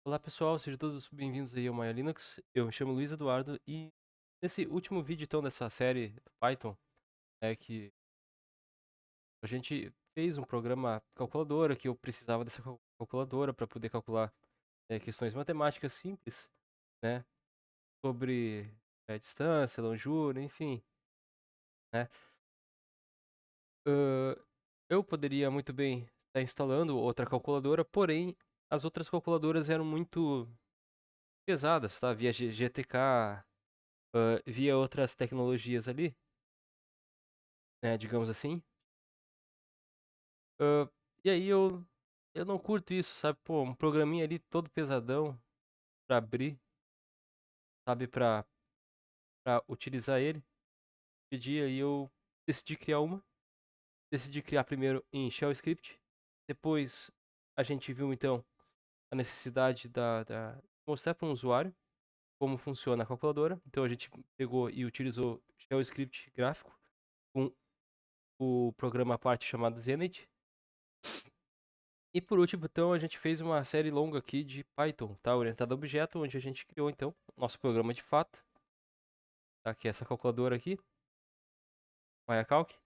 Olá pessoal, sejam todos bem-vindos aí ao Maya Linux. Eu me chamo Luiz Eduardo e nesse último vídeo então dessa série do Python é que a gente fez um programa calculadora que eu precisava dessa calculadora para poder calcular questões matemáticas simples, né, sobre distância, longura, enfim, né. Ãh, eu poderia muito bem estar instalando outra calculadora, porém as outras calculadoras eram muito pesadas, tá? Via GTK, via outras tecnologias ali, né, digamos assim. Hã, e aí eu não curto isso, sabe, pô, um programinha ali todo pesadão pra abrir, sabe, pra utilizar ele. Pedi, aí eu decidi criar uma, decidi criar primeiro em Shell Script, depois a gente viu então a necessidade da mostrar para um usuário como funciona a calculadora, então a gente pegou e utilizou Shell Script gráfico com o programa à parte chamado Zenith. E por último, então, a gente fez uma série longa aqui de Python, tá? Orientada a objeto, onde a gente criou, então, nosso programa de fato, tá? Que é essa calculadora aqui, MayaCalc,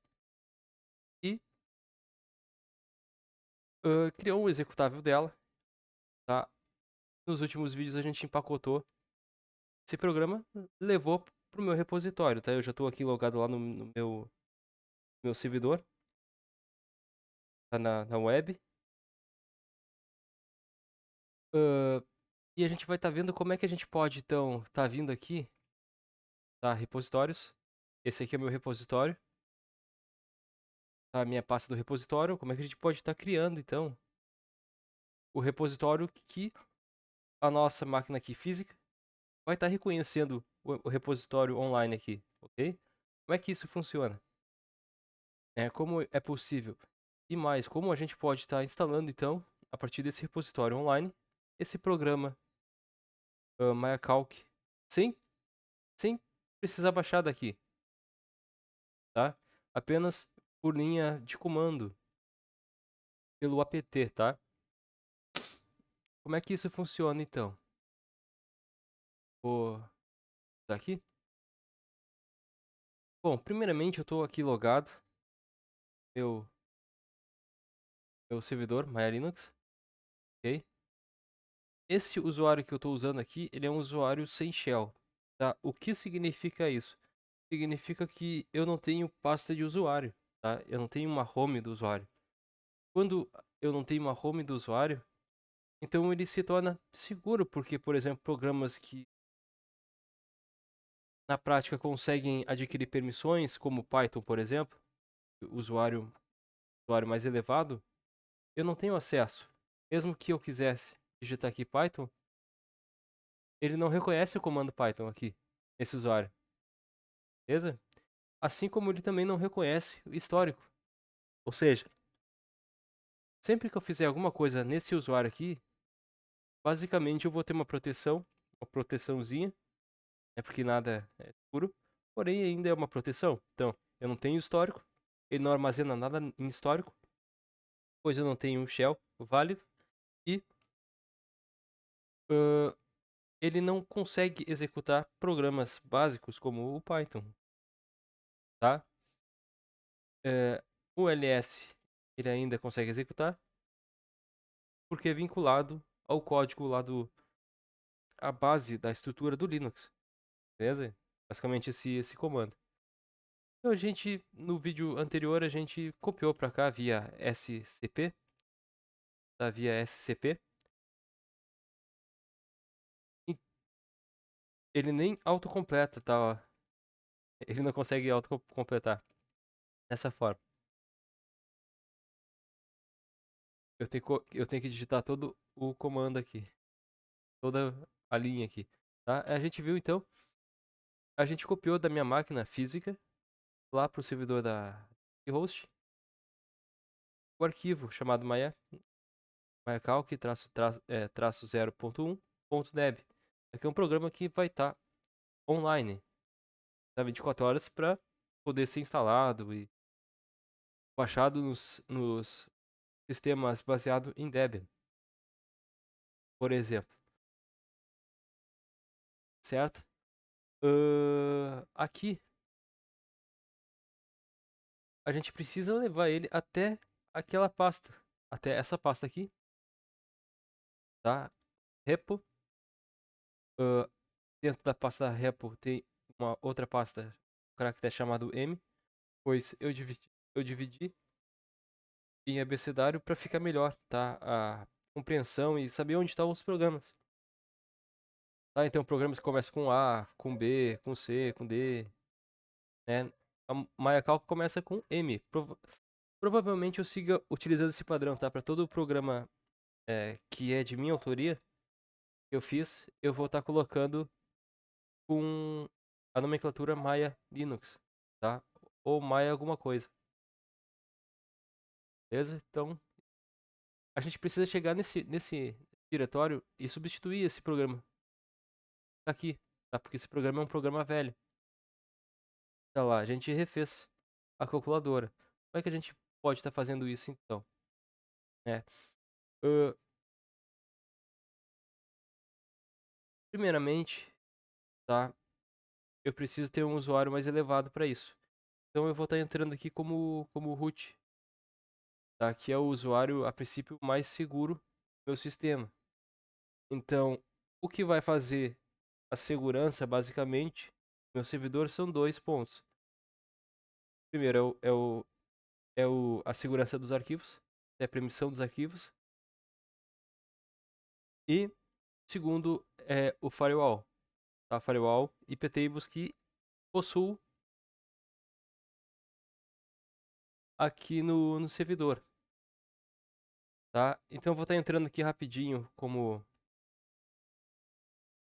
e criou um executável dela, tá? Nos últimos vídeos a gente empacotou esse programa, levou pro meu repositório, tá? Eu já estou aqui logado lá no meu servidor, tá? Na web. Hã, e a gente vai estar vendo como é que a gente pode, então, tá vindo aqui, tá? Repositórios. Esse aqui é o meu repositório. A minha pasta do repositório, como é que a gente pode estar criando, então, o repositório que a nossa máquina aqui física vai estar reconhecendo o repositório online aqui, ok? Como é que isso funciona? Como é possível? E mais, como a gente pode estar instalando, então, a partir desse repositório online, esse programa MayaCalc sem, sem precisar baixar daqui, tá? Apenas por linha de comando, pelo apt, tá? Como é que isso funciona, então? Vou daqui. Bom, primeiramente eu estou aqui logado, meu, meu servidor, Maya Linux, ok? Esse usuário que eu estou usando aqui, ele é um usuário sem shell, tá? O que significa isso? Significa que eu não tenho pasta de usuário, tá? Eu não tenho uma home do usuário. Quando eu não tenho uma home do usuário, então ele se torna seguro, porque, por exemplo, programas que na prática conseguem adquirir permissões, como Python, por exemplo, usuário mais elevado, eu não tenho acesso. Mesmo que eu quisesse digitar aqui Python, ele não reconhece o comando Python aqui, nesse usuário, beleza? Assim como ele também não reconhece o histórico. Ou seja, sempre que eu fizer alguma coisa nesse usuário aqui, basicamente eu vou ter uma proteçãozinha, é porque nada é seguro, porém ainda é uma proteção. Então, eu não tenho histórico, ele não armazena nada em histórico, pois eu não tenho um shell válido e uh, ele não consegue executar programas básicos como o Python, tá? O ls ele ainda consegue executar porque é vinculado ao código lá a base da estrutura do Linux, beleza? Basicamente esse comando. Então a gente, no vídeo anterior, a gente copiou para cá via SCP, tá? Via SCP. E ele nem autocompleta, tá? Ó. Ele não consegue autocompletar dessa forma. Eu tenho que digitar todo o comando aqui, toda a linha aqui, tá? A gente viu então, a gente copiou da minha máquina física lá para o servidor da host o arquivo chamado MayaCalc 0.1.deb. Aqui é um programa que vai estar online, tá? 24 horas para poder ser instalado e baixado nos sistemas baseado em Debian, por exemplo. certo? Aqui, a gente precisa levar ele até aquela pasta, até essa pasta aqui, tá? Repo. Ah, dentro da pasta repo tem uma outra pasta, um caractere chamado M, pois eu dividi em abecedário para ficar melhor, tá? A compreensão e saber onde estão os programas. Tá? Então, programas que começam com A, com B, com C, com D, né? A Maya Calc começa com M. Provavelmente eu siga utilizando esse padrão, tá? Para todo o programa que é de minha autoria, que eu fiz, eu vou estar colocando com a nomenclatura Maya Linux, tá? Ou Maya alguma coisa, beleza? Então, a gente precisa chegar nesse diretório e substituir esse programa aqui, tá? Porque esse programa é um programa velho. Tá lá, a gente refez a calculadora. Como é que a gente pode estar fazendo isso então? É, ãh, primeiramente, tá? Eu preciso ter um usuário mais elevado para isso. Então eu vou estar entrando aqui como root, tá? Que é o usuário, a princípio, mais seguro do meu sistema. Então, o que vai fazer a segurança, basicamente, meu servidor são dois pontos. Primeiro a segurança dos arquivos, é a permissão dos arquivos. E segundo é o firewall, tá? Firewall iptables que possuo aqui no servidor, tá? Então eu vou estar entrando aqui rapidinho como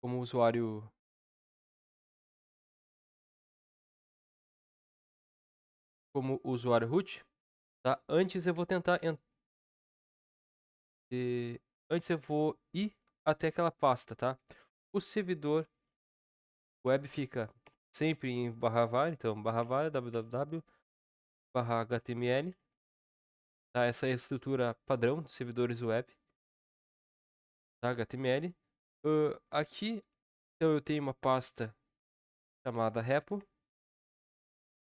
usuário root, tá? Antes eu vou ir até aquela pasta, tá? O servidor web fica sempre em /var, então /var www /html, tá? Essa é a estrutura padrão de servidores web, tá? HTML. Aqui, então eu tenho uma pasta chamada repo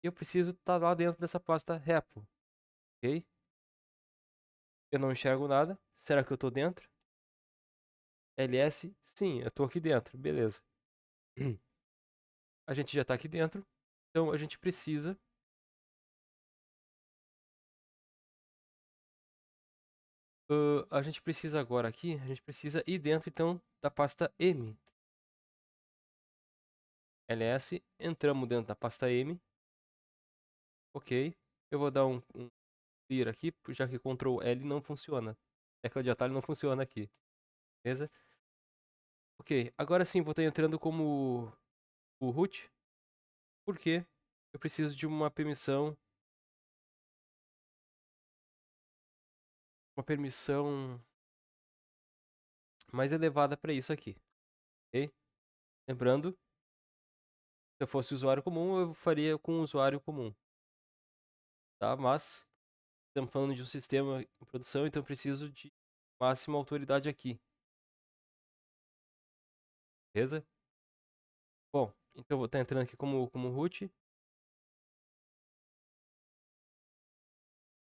e eu preciso estar lá dentro dessa pasta repo, ok? Eu não enxergo nada. Será que eu estou dentro? ls, sim, eu estou aqui dentro, beleza. A gente já está aqui dentro, então a gente precisa agora aqui, a gente precisa ir dentro então da pasta M. ls, entramos dentro da pasta M, ok. Eu vou dar um clear aqui, já que Ctrl L não funciona. Tecla de atalho não funciona aqui, beleza? Ok, agora sim vou estar entrando como o root, porque eu preciso de uma permissão mais elevada para isso aqui, ok? Lembrando, se eu fosse usuário comum, eu faria com um usuário comum, tá? Mas estamos falando de um sistema em produção, então eu preciso de máxima autoridade aqui, beleza? Bom, então eu vou estar entrando aqui como root.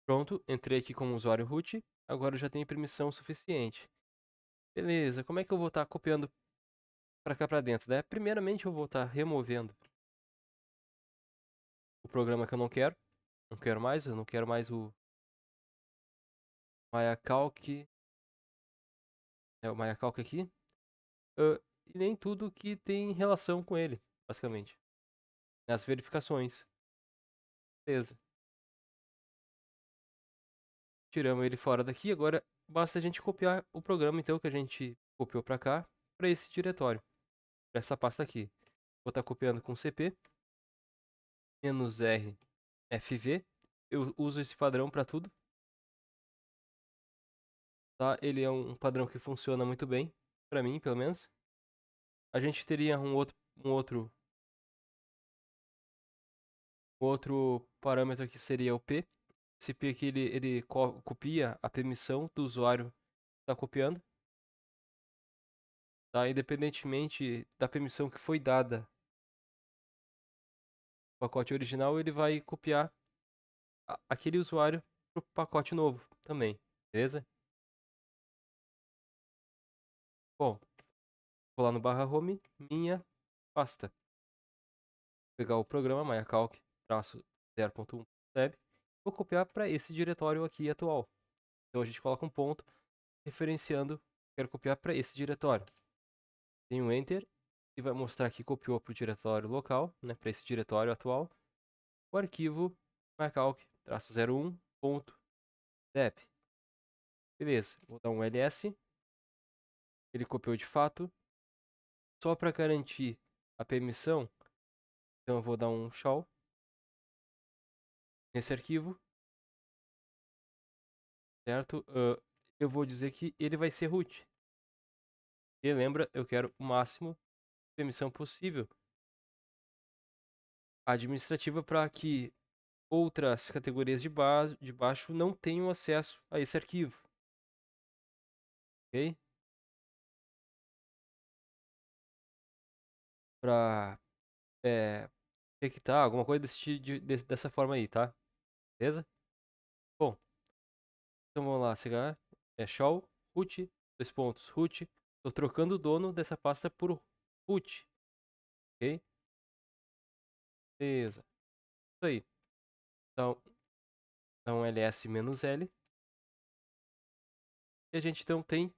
Pronto, entrei aqui como usuário root. Agora eu já tenho permissão suficiente. Beleza, como é que eu vou estar copiando para cá para dentro, né? Primeiramente eu vou estar removendo o programa que eu não quero. Não quero mais, eu não quero mais o MayaCalc. É o MayaCalc aqui. E nem tudo que tem relação com ele, basicamente. As verificações. Beleza. Tiramos ele fora daqui. Agora basta a gente copiar o programa então que a gente copiou para cá, para esse diretório, para essa pasta aqui. Vou estar copiando com cp "-r fv". Eu uso esse padrão para tudo, tá? Ele é um padrão que funciona muito bem, para mim, pelo menos. A gente teria um outro parâmetro que seria o p. Esse p aqui ele copia a permissão do usuário que está copiando, tá? Independentemente da permissão que foi dada no pacote original, ele vai copiar aquele usuário pro pacote novo também, beleza? Bom, vou lá no /home, minha pasta. Vou pegar o programa MaiaCalc-0.1.deb, vou copiar para esse diretório aqui atual. Então a gente coloca um ponto referenciando, quero copiar para esse diretório. Tem um Enter e vai mostrar que copiou para o diretório local, né, para esse diretório atual, o arquivo MaiaCalc-01.deb. Beleza, vou dar um ls, ele copiou de fato. Só para garantir a permissão, então eu vou dar um show nesse arquivo, certo? Eu vou dizer que ele vai ser root. E lembra, eu quero o máximo de permissão possível administrativa para que outras categorias de baixo não tenham acesso a esse arquivo. Ok? Para infectar alguma coisa dessa forma aí, tá? Beleza? Bom, então vamos lá, chegar. Show, root, dois pontos, root. Estou trocando o dono dessa pasta por root. Ok? Beleza. Isso aí. Então ls-l. E a gente então tem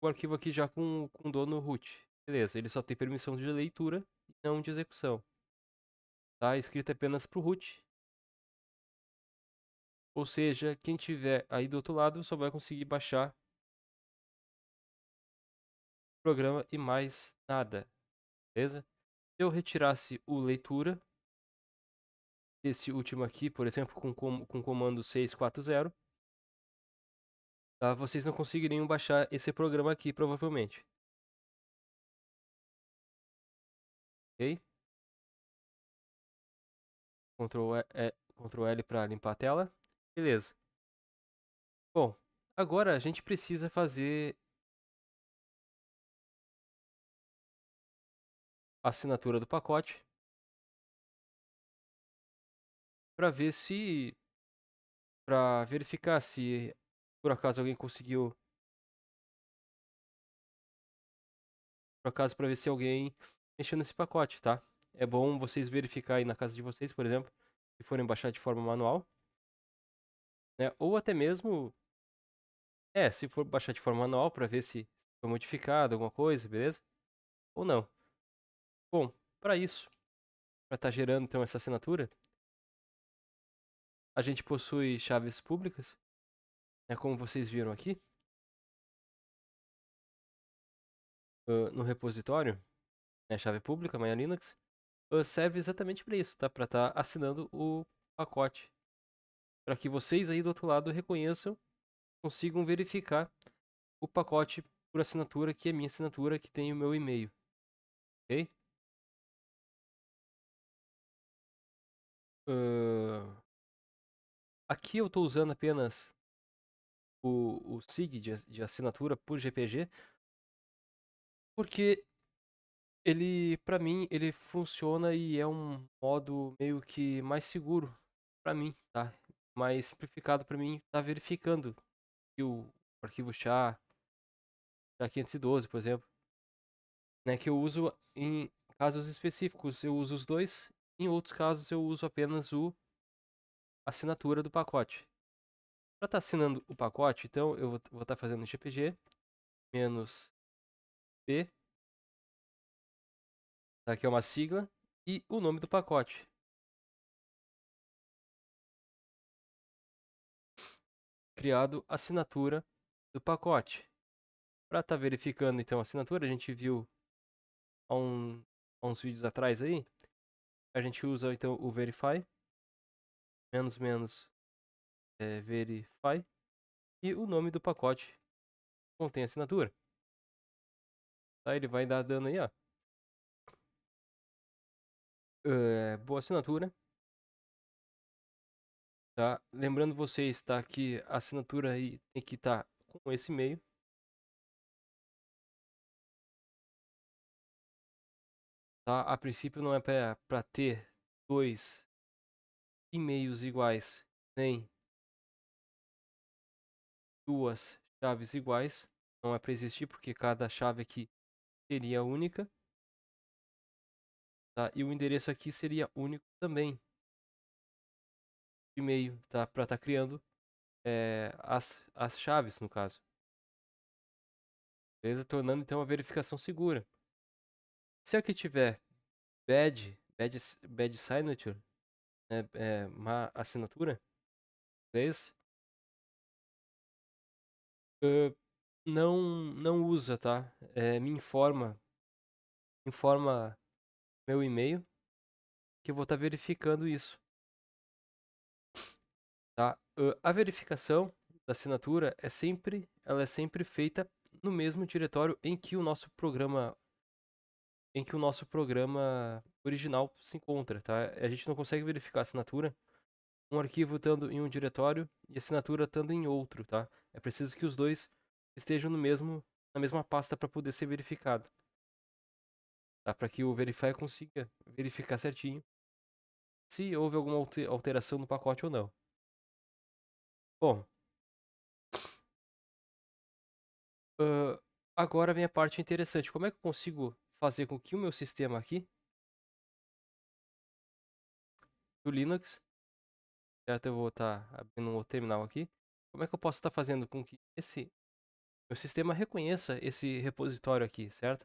o arquivo aqui já com o dono root. Beleza, ele só tem permissão de leitura e não de execução. Tá escrito apenas para o root. Ou seja, quem tiver aí do outro lado só vai conseguir baixar o programa e mais nada. Beleza? Se eu retirasse o leitura, esse último aqui, por exemplo, com o comando 640, tá? Vocês não conseguiriam baixar esse programa aqui, provavelmente. Ok? Ctrl L para limpar a tela. Beleza. Bom, agora a gente precisa fazer a assinatura do pacote para ver se, para verificar se por acaso alguém conseguiu, por acaso para ver se alguém mexeu nesse pacote, tá? É bom vocês verificar aí na casa de vocês, por exemplo, se forem baixar de forma manual, né? Ou até mesmo, se for baixar de forma manual para ver se foi modificado alguma coisa, beleza? Ou não. Bom, para isso, para estar gerando então essa assinatura, a gente possui chaves públicas, né, como vocês viram aqui, no repositório, né, chave pública, Maya Linux, serve exatamente para isso, tá? Para estar assinando o pacote, para que vocês aí do outro lado reconheçam, consigam verificar o pacote por assinatura, que é minha assinatura, que tem o meu e-mail, ok? Uh, Aqui eu estou usando apenas o SIG de assinatura por GPG, porque ele, para mim, ele funciona e é um modo meio que mais seguro para mim, tá? Mais simplificado para mim tá verificando que o arquivo SHA-512, por exemplo, né, que eu uso em casos específicos, eu uso os dois, em outros casos eu uso apenas o assinatura do pacote. Para estar assinando o pacote, então eu vou estar fazendo GPG menos P, tá? Que é uma sigla, e o nome do pacote. Criado assinatura do pacote. Para estar verificando então a assinatura, a gente viu há, há uns vídeos atrás aí, a gente usa então o verify, menos verify, e o nome do pacote contém assinatura. Tá? Ele vai dar dando aí, ó. Boa assinatura. Tá? Lembrando vocês, tá, que a assinatura aí tem que estar com esse e-mail. tá? A princípio não é para ter dois e-mails iguais, nem duas chaves iguais. Não é para existir, porque cada chave aqui seria única, tá? E o endereço aqui seria único também. E-mail, tá? Para estar criando as chaves, no caso. Beleza? Tornando então a verificação segura. Se aqui tiver bad signature, má assinatura, beleza? Não usa, tá? Me informa meu e-mail que eu vou estar verificando isso, tá? A verificação da assinatura ela é sempre feita no mesmo diretório em que o nosso programa original se encontra, tá? A gente não consegue verificar a assinatura, um arquivo estando em um diretório e a assinatura estando em outro, tá? É preciso que os dois estejam na mesma pasta para poder ser verificado, tá? Para que o Verify consiga verificar certinho se houve alguma alteração no pacote ou não. Bom, agora vem a parte interessante. Como é que eu consigo fazer com que o meu sistema aqui, do Linux, certo? Eu vou estar abrindo um outro terminal aqui. Como é que eu posso estar fazendo com que esse meu sistema reconheça esse repositório aqui, certo?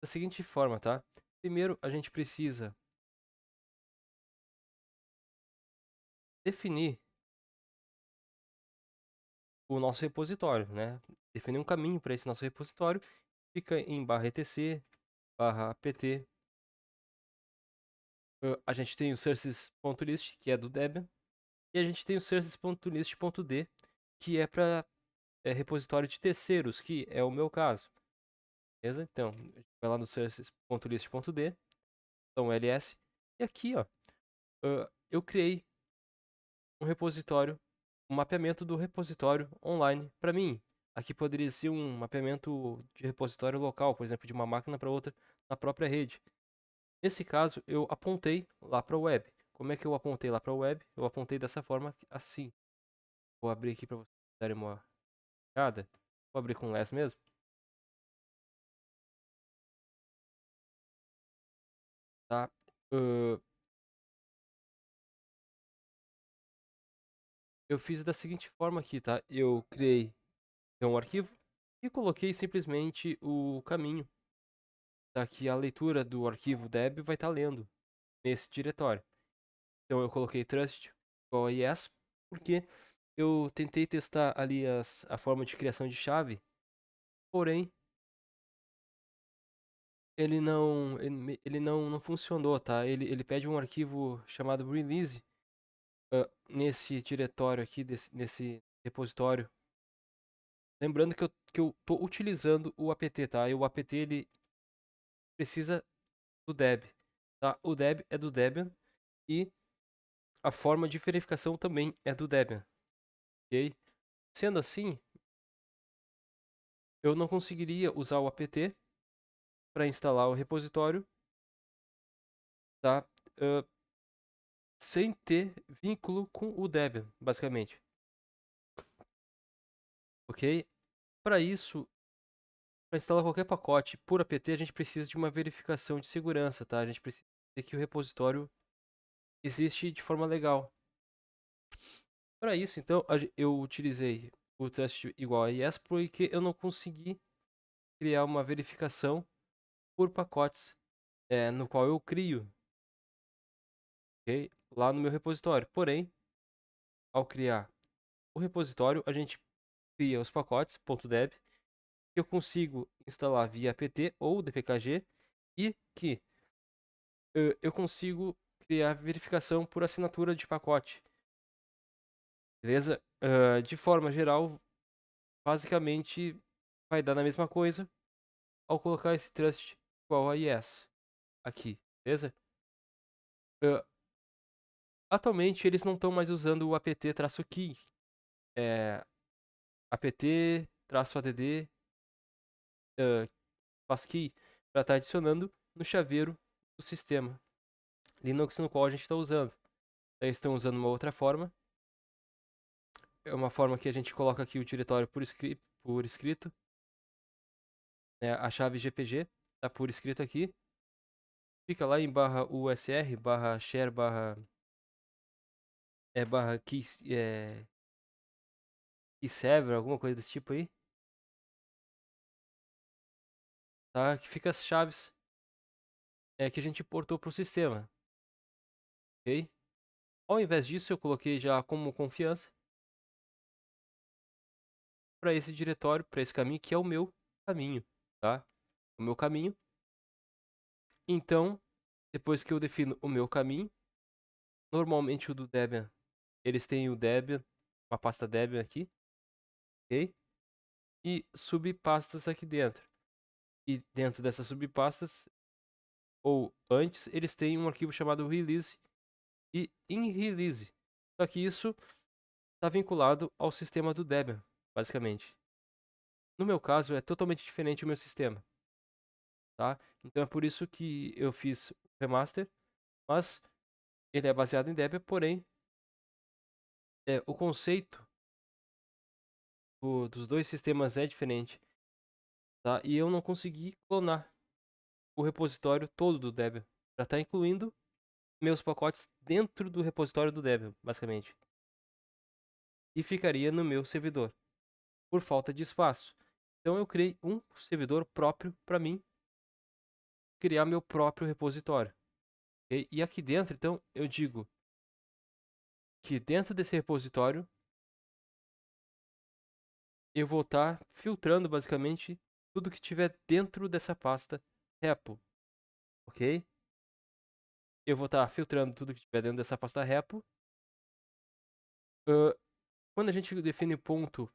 Da seguinte forma, tá? Primeiro, a gente precisa definir o nosso repositório, né? Definir um caminho para esse nosso repositório. Fica em /etc, /apt. A gente tem o sources.list, que é do Debian. E a gente tem o sources.list.d, que é para repositório de terceiros, que é o meu caso. Beleza? Então, a gente vai lá no sources.list.d, então ls. E aqui, ó, eu criei um repositório, um mapeamento do repositório online para mim. Aqui poderia ser um mapeamento de repositório local, por exemplo, de uma máquina para outra na própria rede. Nesse caso, eu apontei lá para a web. Como é que eu apontei lá para a web? Eu apontei dessa forma, assim. Vou abrir aqui para vocês darem uma olhada. Vou abrir com less mesmo. Tá? Uh, eu fiz da seguinte forma aqui, tá? Eu criei um arquivo e coloquei simplesmente o caminho. Tá? Que a leitura do arquivo deb vai estar lendo nesse diretório. Então eu coloquei trust igual a yes, porque eu tentei testar ali a forma de criação de chave, porém ele não funcionou, tá? Ele pede um arquivo chamado release nesse diretório aqui, nesse repositório. Lembrando que eu tô utilizando o apt, tá? E o apt ele precisa do deb, tá? O deb é do Debian e a forma de verificação também é do Debian, ok? Sendo assim, eu não conseguiria usar o apt para instalar o repositório, tá? Uh, sem ter vínculo com o Debian, basicamente, ok? Para isso, para instalar qualquer pacote por apt, a gente precisa de uma verificação de segurança, tá? A gente precisa ter que o repositório existe de forma legal. Para isso, então, eu utilizei o trust igual a yes, porque eu não consegui criar uma verificação por pacotes no qual eu crio, ok? Lá no meu repositório. Porém, ao criar o repositório, a gente cria os pacotes .deb que eu consigo instalar via apt ou dpkg e que eu consigo criar verificação por assinatura de pacote. Beleza? De forma geral, basicamente vai dar na mesma coisa ao colocar esse trust igual a yes aqui, beleza? Uh, atualmente eles não estão mais usando o apt-key, apt-add passkey para estar adicionando no chaveiro do sistema Linux no qual a gente está usando. Eles estão usando uma outra forma. É uma forma que a gente coloca aqui o diretório por escrito, né? A chave GPG está por escrito aqui. Fica lá em barra USR, barra share, barra key, key server, alguma coisa desse tipo aí. Tá? Que fica as chaves que a gente importou para o sistema. Ok? Ao invés disso, eu coloquei já como confiança para esse diretório, para esse caminho, que é o meu caminho, tá? O meu caminho. Então, depois que eu defino o meu caminho, normalmente o do Debian, eles têm o Debian, uma pasta Debian aqui, ok? E subpastas aqui dentro. E dentro dessas subpastas, ou antes, eles têm um arquivo chamado release e in release. Só que isso está vinculado ao sistema do Debian, basicamente. No meu caso, é totalmente diferente o meu sistema, tá? Então é por isso que eu fiz o remaster, mas ele é baseado em Debian, porém, o conceito dos dois sistemas é diferente, tá? E eu não consegui clonar o repositório todo do Debian, para estar incluindo meus pacotes dentro do repositório do Debian, basicamente. E ficaria no meu servidor, por falta de espaço. Então eu criei um servidor próprio para mim criar meu próprio repositório. Okay? E aqui dentro, então, eu digo que dentro desse repositório eu vou estar filtrando basicamente tudo que tiver dentro dessa pasta repo, ok? Eu vou estar filtrando tudo que tiver dentro dessa pasta repo. Quando a gente define ponto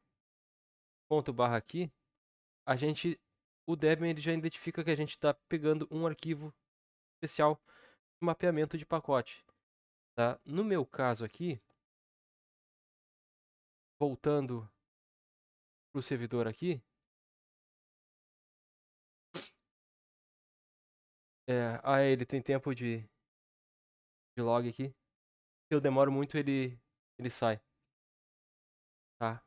barra aqui, o Debian ele já identifica que a gente está pegando um arquivo especial de mapeamento de pacote, tá? No meu caso aqui, voltando para o servidor aqui, ele tem tempo de log aqui. Se eu demoro muito, ele sai, tá?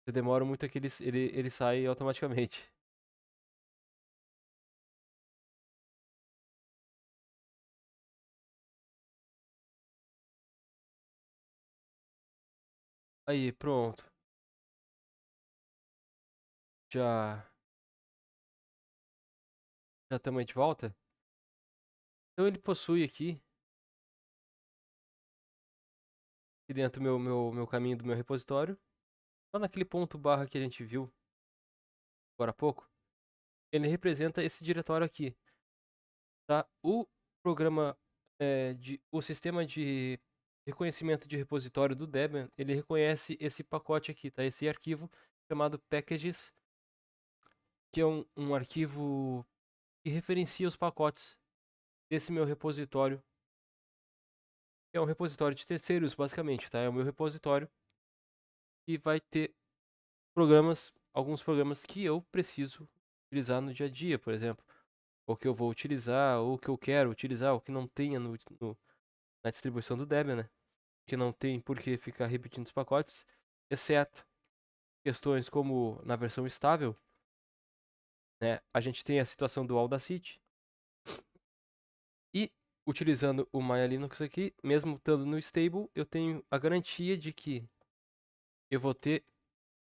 Se eu demoro muito aqui, ele sai automaticamente. Aí, pronto. Já já estamos aí de volta. Então ele possui aqui dentro meu caminho do meu repositório. Lá naquele ponto barra que a gente viu agora há pouco, ele representa esse diretório aqui, tá? O programa o sistema de reconhecimento de repositório do Debian, ele reconhece esse pacote aqui, tá? Esse arquivo chamado packages, que é um arquivo que referencia os pacotes desse meu repositório. É um repositório de terceiros, basicamente, tá? É o meu repositório e vai ter alguns programas que eu preciso utilizar no dia a dia, por exemplo, ou que eu vou utilizar, ou que eu quero utilizar, ou que não tenha na distribuição do Debian, né? Que não tem por que ficar repetindo os pacotes, exceto questões como na versão estável, né? A gente tem a situação do Audacity e utilizando o Maya Linux aqui, mesmo estando no stable, eu tenho a garantia de que eu vou ter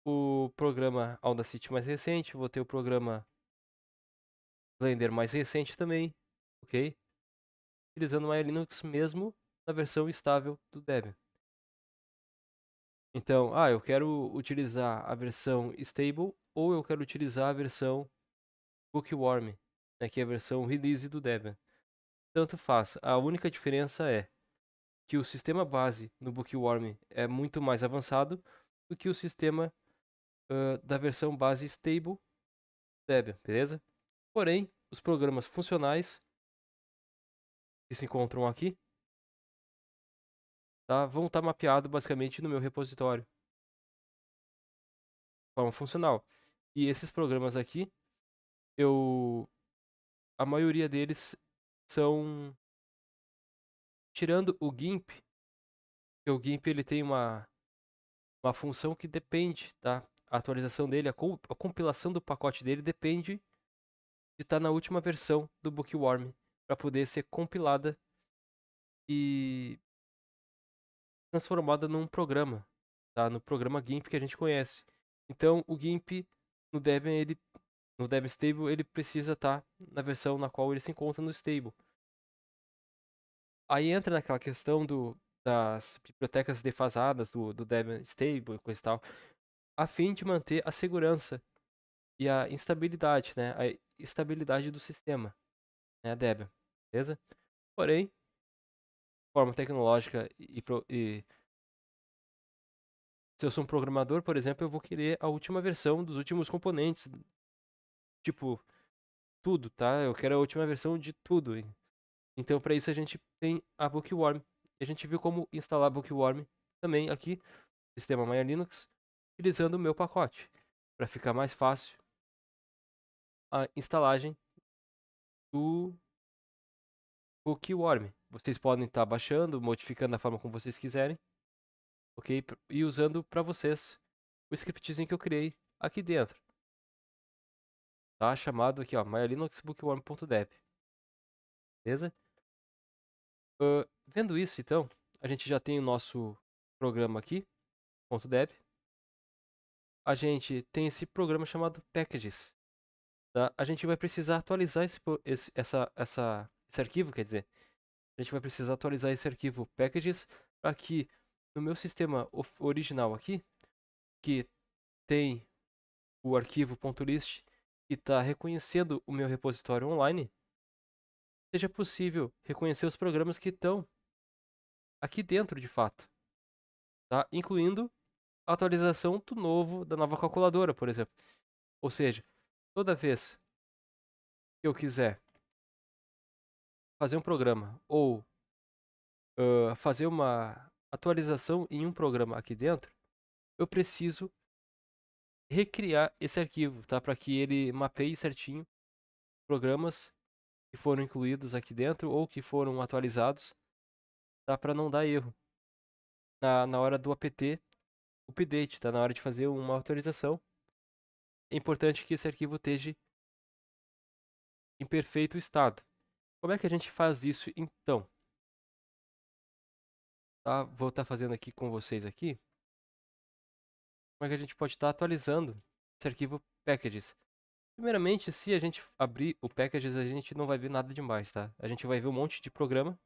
o programa Audacity mais recente, vou ter o programa Blender mais recente também, ok? Utilizando o Maya Linux mesmo na versão estável do Debian. Então, eu quero utilizar a versão stable ou eu quero utilizar a versão Bookworm, né, que é a versão release do Debian. Tanto faz. A única diferença é que o sistema base no Bookworm é muito mais avançado do que o sistema da versão base stable do Debian, beleza? Porém, os programas funcionais que se encontram aqui, tá, vão estar mapeados basicamente no meu repositório de forma funcional. E esses programas aqui, eu a maioria deles são, tirando o GIMP, que o GIMP ele tem uma função que depende, tá? A atualização dele, a compilação do pacote dele depende de estar na última versão do Bookworm para poder ser compilada e transformada num programa, tá? No programa GIMP que a gente conhece. Então, o GIMP no Debian, no Debian Stable, ele precisa estar na versão na qual ele se encontra no stable. Aí entra naquela questão das bibliotecas defasadas do Debian Stable e coisa e tal, a fim de manter a segurança e a instabilidade, né? A estabilidade do sistema, né? Debian, beleza? Porém, de forma tecnológica e se eu sou um programador, por exemplo, eu vou querer a última versão dos últimos componentes, tipo, tudo, tá? Eu quero a última versão de tudo. Então, para isso a gente tem a Bookworm. E a gente viu como instalar a Bookworm também aqui, no sistema Maya Linux, utilizando o meu pacote, para ficar mais fácil a instalagem do Bookworm. Vocês podem estar baixando, modificando da forma como vocês quiserem, ok? E usando para vocês o scriptzinho que eu criei aqui dentro, tá? Chamado aqui, ó, mylinuxbookworm.deb, beleza? Vendo isso, então, a gente já tem o nosso programa aqui, .deb. A gente tem esse programa chamado packages, tá? A gente vai precisar atualizar esse arquivo, quer dizer, a gente vai precisar atualizar esse arquivo packages para que no meu sistema original aqui, que tem o arquivo .list que está reconhecendo o meu repositório online, seja possível reconhecer os programas que estão aqui dentro de fato, tá? Incluindo a atualização da nova calculadora, por exemplo. Ou seja, toda vez que eu quiser fazer um programa ou fazer uma atualização em um programa aqui dentro, eu preciso recriar esse arquivo, tá? Para que ele mapeie certinho programas que foram incluídos aqui dentro ou que foram atualizados, tá? Para não dar erro na hora do apt update, tá? Na hora de fazer uma atualização. É importante que esse arquivo esteja em perfeito estado. Como é que a gente faz isso então? Tá? Vou estar fazendo aqui com vocês aqui. Como é que a gente pode estar atualizando esse arquivo packages? Primeiramente, se a gente abrir o packages, a gente não vai ver nada demais, tá? A gente vai ver um monte de programa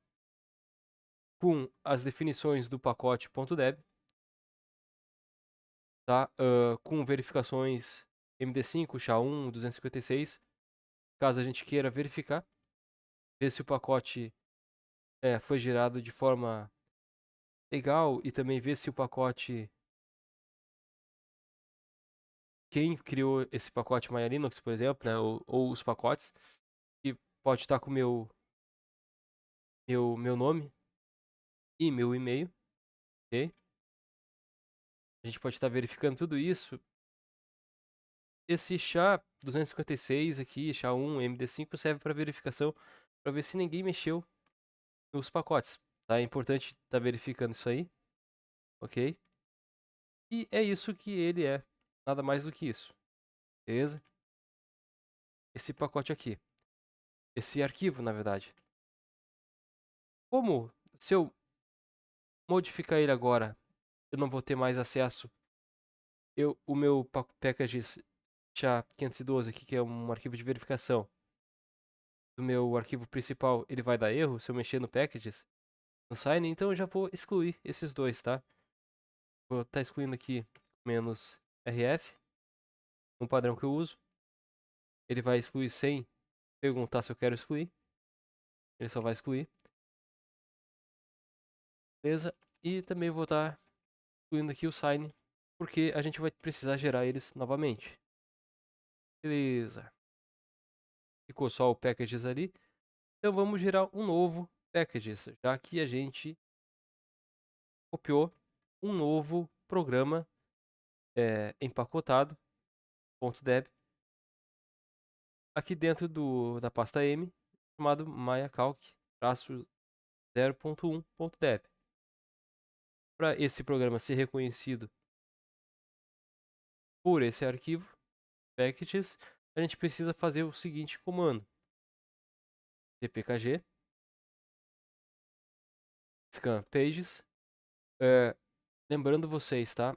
com as definições do pacote .deb, tá? Com verificações MD5, SHA-1, 256, caso a gente queira verificar, ver se o pacote foi gerado de forma legal e também ver se o pacote, quem criou esse pacote Maya Linux, por exemplo, né? Ou os pacotes, que pode estar com o meu nome e meu e-mail, ok? A gente pode estar verificando tudo isso. Esse SHA-256 aqui, SHA-1, MD5, serve para verificação, para ver se ninguém mexeu nos pacotes. Tá? É importante estar verificando isso aí, ok? E é isso que ele é, nada mais do que isso, beleza? Esse pacote aqui, esse arquivo, na verdade. Como, se eu modificar ele agora, eu não vou ter mais acesso, o meu package SHA-512 aqui, que é um arquivo de verificação, do meu arquivo principal, ele vai dar erro se eu mexer no packages, no sign, então eu já vou excluir esses dois, tá? Vou estar excluindo aqui menos -rf, um padrão que eu uso. Ele vai excluir sem perguntar se eu quero excluir. Ele só vai excluir. Beleza? E também vou estar excluindo aqui o sign, porque a gente vai precisar gerar eles novamente. Beleza. Ficou só o packages ali. Então vamos gerar um novo packages, já que a gente copiou um novo programa empacotado .deb aqui dentro da pasta M, chamado maiacalc-0.1.deb. Para esse programa ser reconhecido por esse arquivo, packages, a gente precisa fazer o seguinte comando: dpkg scan pages. Lembrando vocês, tá?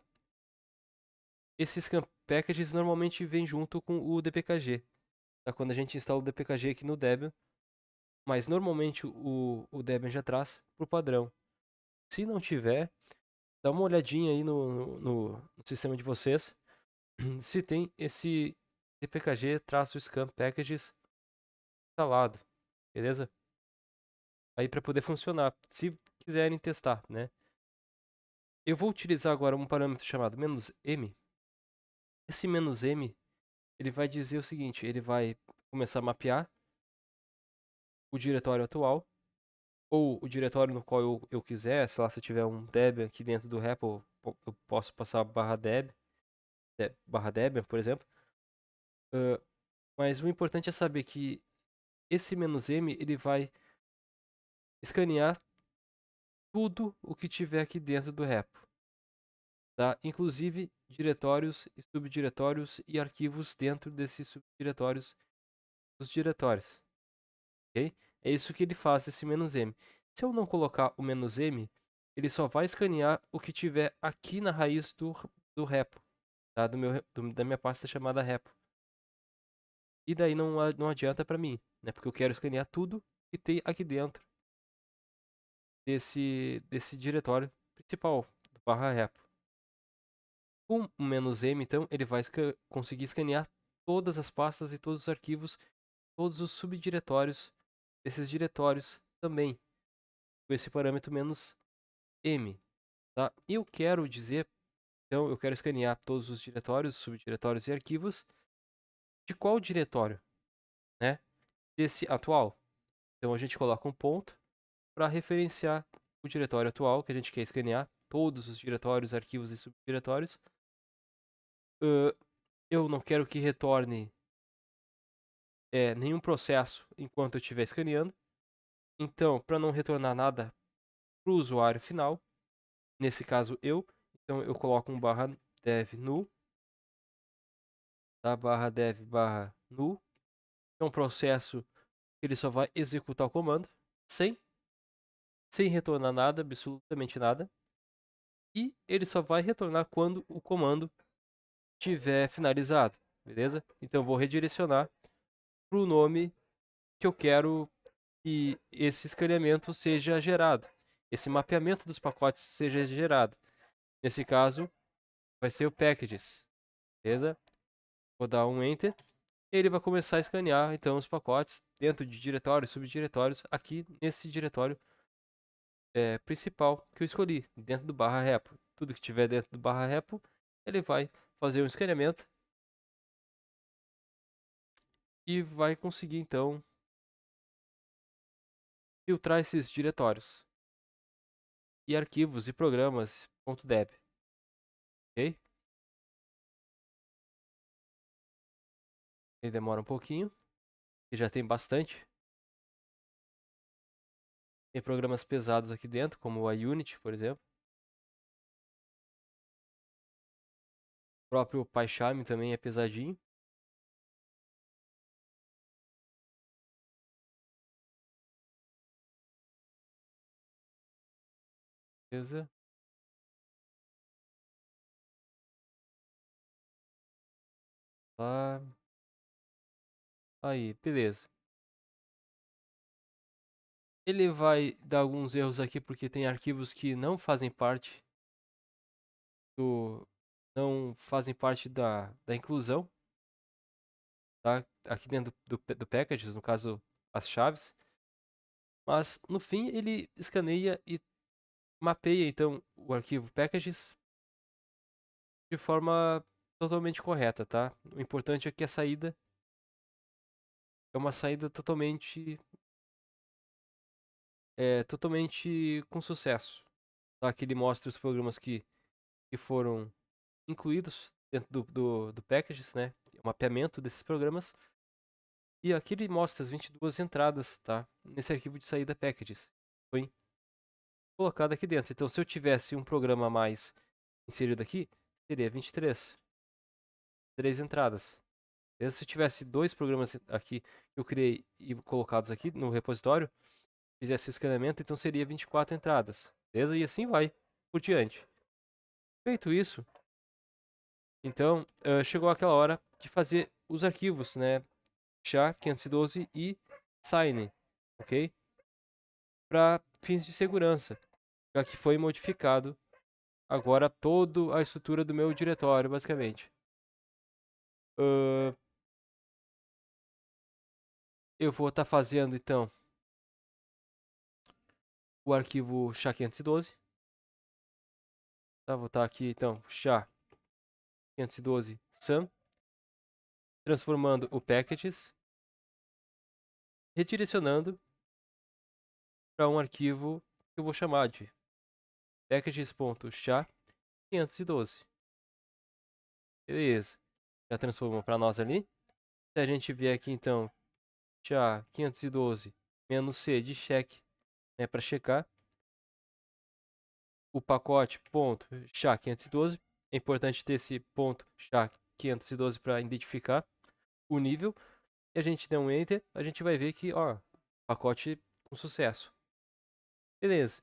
Esses scan packages normalmente vem junto com o dpkg, tá? Quando a gente instala o dpkg aqui no Debian, mas normalmente o Debian já traz por padrão. Se não tiver, dá uma olhadinha aí no sistema de vocês se tem esse dpkg-scan packages instalado, beleza? Aí para poder funcionar, se quiserem testar, né? Eu vou utilizar agora um parâmetro chamado "-m". Esse "-m", ele vai dizer o seguinte: ele vai começar a mapear o diretório atual, ou o diretório no qual eu quiser. Sei lá, se tiver um Debian aqui dentro do repo, eu posso passar /deb, /debian, por exemplo. Mas o importante é saber que esse "-m", ele vai escanear tudo o que tiver aqui dentro do repo, tá? Inclusive diretórios e subdiretórios e arquivos dentro desses subdiretórios dos diretórios, ok? É isso que ele faz, esse "-m". Se eu não colocar o "-m", ele só vai escanear o que tiver aqui na raiz do repo, tá? Da minha pasta chamada repo. E daí não adianta para mim, né? Porque eu quero escanear tudo que tem aqui dentro desse diretório principal, do /repo. Com o "-m", então, ele vai conseguir escanear todas as pastas e todos os arquivos, todos os subdiretórios desses diretórios também, com esse parâmetro "-m", tá? Eu quero dizer, então, eu quero escanear todos os diretórios, subdiretórios e arquivos de qual diretório, né? Desse atual. Então, a gente coloca um ponto para referenciar o diretório atual que a gente quer escanear, todos os diretórios, arquivos e subdiretórios. Eu não quero que retorne nenhum processo enquanto eu estiver escaneando. Então, para não retornar nada para o usuário final, nesse caso então eu coloco um /dev null, tá? /dev null. É um processo que ele só vai executar o comando sem retornar nada, absolutamente nada. E ele só vai retornar quando o comando tiver finalizado, beleza? Então eu vou redirecionar para o nome que eu quero que esse escaneamento seja gerado, esse mapeamento dos pacotes seja gerado. Nesse caso, vai ser o packages, beleza? Vou dar um enter. Ele vai começar a escanear então os pacotes dentro de diretórios, subdiretórios, aqui nesse diretório principal que eu escolhi, dentro do /repo. Tudo que tiver dentro do /repo, ele vai fazer um escaneamento e vai conseguir então filtrar esses diretórios e arquivos e programas .deb, ok? Ele demora um pouquinho, e já tem bastante. Tem programas pesados aqui dentro, como o Unity, por exemplo. O próprio PyCharm também é pesadinho. Beleza? Lá. Aí, beleza. Ele vai dar alguns erros aqui porque tem arquivos que não fazem parte do não fazem parte da inclusão, tá? Aqui dentro do packages, no caso as chaves. Mas no fim ele escaneia e mapeia então o arquivo packages de forma totalmente correta, tá? O importante é que a saída é uma saída totalmente com sucesso, tá? Que ele mostra os programas que foram incluídos dentro do packages, né? O mapeamento desses programas. E aqui ele mostra as 22 entradas, tá? Nesse arquivo de saída packages. Foi colocado aqui dentro. Então, se eu tivesse um programa a mais inserido aqui, seria 23. 3 entradas. Beleza? Se eu tivesse 2 programas aqui que eu criei e colocados aqui no repositório, fizesse o escaneamento, então seria 24 entradas. Beleza? E assim vai por diante. Feito isso, então chegou aquela hora de fazer os arquivos, né? SHA-512 e Sign, ok? Para fins de segurança, já que foi modificado agora toda a estrutura do meu diretório, basicamente. Eu vou estar fazendo, então, o arquivo SHA-512. Tá? Vou estar aqui, então, SHA-512 SAM, transformando o packages, redirecionando para um arquivo que eu vou chamar de packages.sha512. Beleza. Já transformou para nós ali. Se a gente vier aqui então, SHA-512 "-c" de check, né, para checar o pacote .sha512. É importante ter esse .sha512 para identificar o nível. E a gente der um enter, a gente vai ver que, ó, pacote com sucesso. Beleza.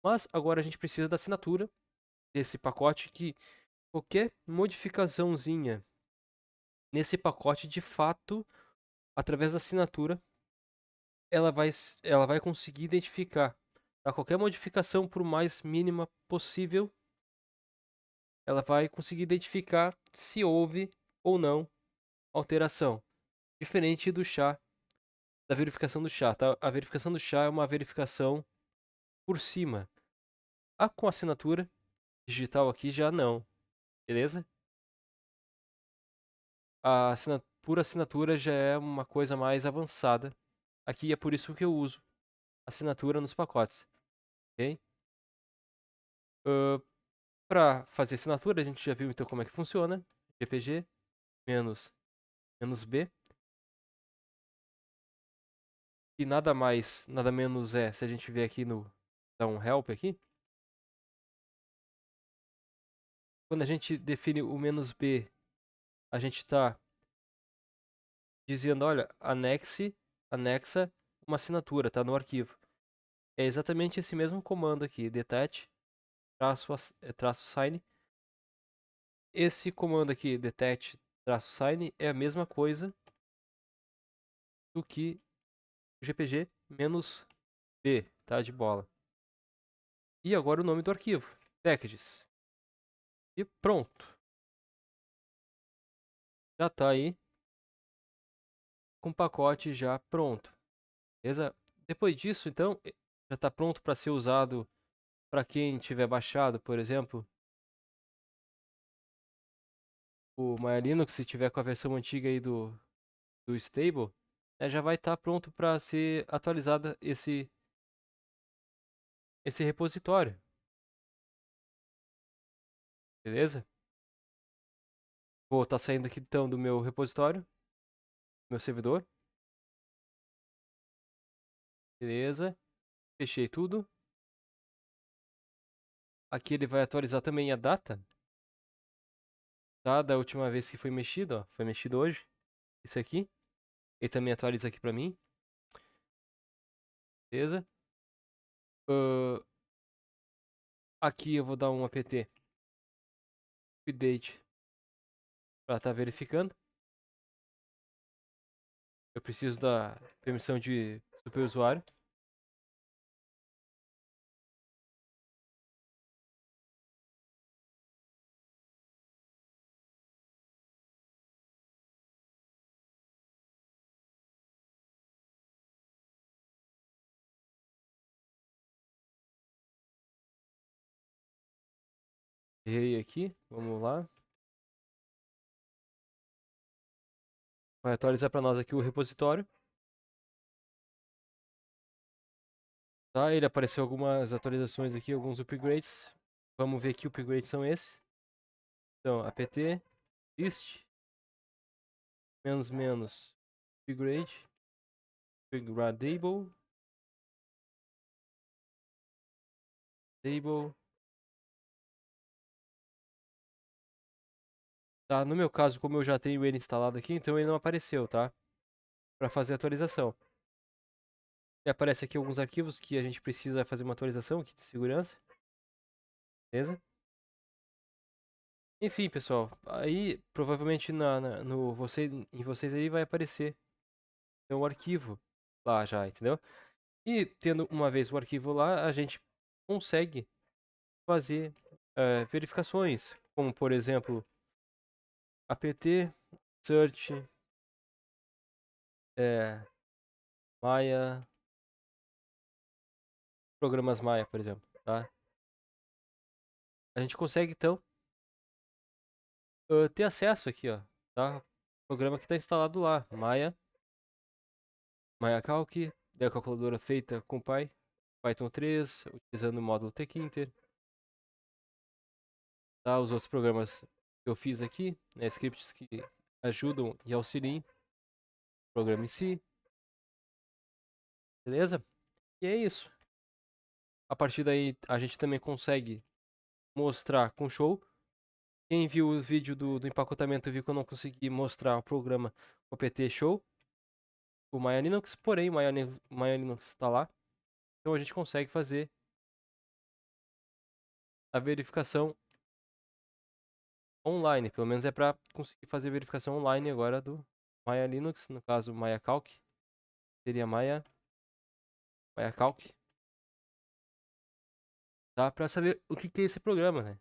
Mas agora a gente precisa da assinatura desse pacote, que qualquer modificaçãozinha nesse pacote, de fato, através da assinatura, ela vai conseguir identificar. Tá? Qualquer modificação, por mais mínima possível, ela vai conseguir identificar se houve ou não alteração. Diferente do SHA, da verificação do SHA. Tá? A verificação do SHA é uma verificação por cima. Com assinatura digital aqui já não. Beleza? Por assinatura já é uma coisa mais avançada. Aqui é por isso que eu uso assinatura nos pacotes. Ok? Para fazer assinatura, a gente já viu então como é que funciona. GPG menos B. E nada mais, nada menos é, se a gente ver aqui no dar um help aqui. Quando a gente define o "-b", a gente está dizendo, olha, anexa uma assinatura, tá no arquivo. É exatamente esse mesmo comando aqui, detach -sign. Esse comando aqui, detach -sign, é a mesma coisa do que o GPG "-b", tá? De bola. E agora o nome do arquivo, packages. E pronto. Já tá aí com o pacote já pronto. Beleza? Depois disso, então, já está pronto para ser usado para quem tiver baixado, por exemplo, o Maya Linux, se tiver com a versão antiga aí do stable, né, já vai estar pronto para ser atualizada esse repositório. Beleza? Vou estar saindo aqui então do meu repositório, meu servidor. Beleza? Fechei tudo. Aqui ele vai atualizar também a data, tá? Da última vez que foi mexido, ó. Foi mexido hoje. Isso aqui. Ele também atualiza aqui para mim. Beleza? Aqui eu vou dar um apt update para estar verificando. Eu preciso da permissão de superusuário. Errei aqui, vamos lá. Vai atualizar para nós aqui o repositório. Tá, ele apareceu algumas atualizações aqui, alguns upgrades. Vamos ver que upgrades são esses. Então, apt list menos Upgradable. Table. Tá, no meu caso, como eu já tenho ele instalado aqui, então ele não apareceu, tá? Pra fazer a atualização. E aparece aqui alguns arquivos que a gente precisa fazer uma atualização aqui de segurança. Beleza? Enfim, pessoal, aí provavelmente em vocês aí vai aparecer um arquivo lá já, entendeu? E tendo uma vez o arquivo lá, a gente consegue fazer verificações, como por exemplo, apt search, Maya, programas Maya, por exemplo, tá? A gente consegue então ter acesso aqui, ó, tá? Programa que está instalado lá, Maya Calc, é a calculadora feita com Python 3, utilizando o módulo tkinter. Tá? Os outros programas que eu fiz aqui, né, scripts que ajudam e auxiliam o programa em si. Beleza? E é isso. A partir daí a gente também consegue mostrar com show. Quem viu o vídeo do empacotamento viu que eu não consegui mostrar o programa OPT Show, o Maya Linux, porém o Maya Linux está lá. Então a gente consegue fazer a verificação online. Pelo menos é para conseguir fazer a verificação online agora do Maya Linux, no caso Maya Calc. Seria Maya Calc. Tá? Para saber o que é esse programa, né?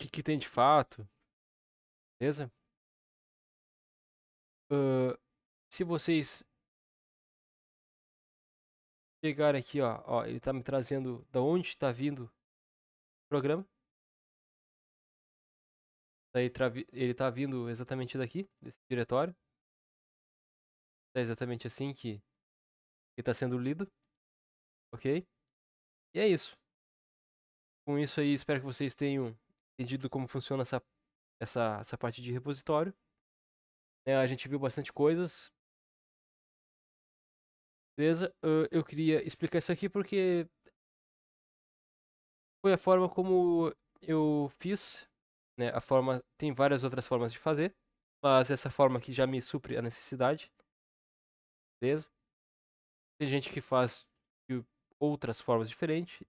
O que tem de fato, beleza? Se vocês pegarem aqui, ó, ele tá me trazendo da onde está vindo o programa. Daí ele tá vindo exatamente daqui, desse diretório. É exatamente assim que está sendo lido, ok? E é isso. Com isso aí, espero que vocês tenham entendido como funciona essa parte de repositório. A gente viu bastante coisas. Beleza? Eu queria explicar isso aqui porque foi a forma como eu fiz, né? Tem várias outras formas de fazer, mas essa forma aqui já me supre a necessidade, beleza? Tem gente que faz de outras formas diferentes,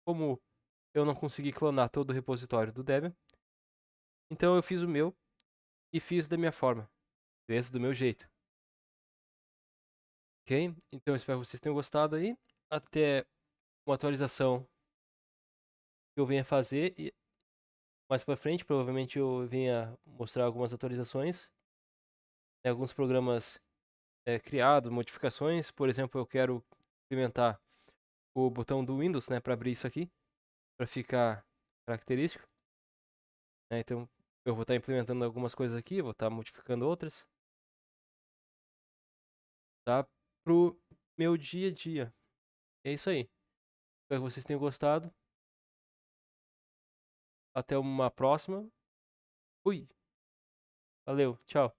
como eu não consegui clonar todo o repositório do Debian, então eu fiz o meu e fiz da minha forma, beleza? Do meu jeito. Ok? Então eu espero que vocês tenham gostado aí. Até uma atualização que eu venha fazer e mais pra frente, provavelmente eu venha mostrar algumas atualizações. Tem alguns programas criados, modificações. Por exemplo, eu quero implementar o botão do Windows, né, para abrir isso aqui, para ficar característico. Então, eu vou estar implementando algumas coisas aqui, vou estar modificando outras, tá? Pro meu dia a dia. É isso aí. Espero que vocês tenham gostado. Até uma próxima. Fui. Valeu, tchau.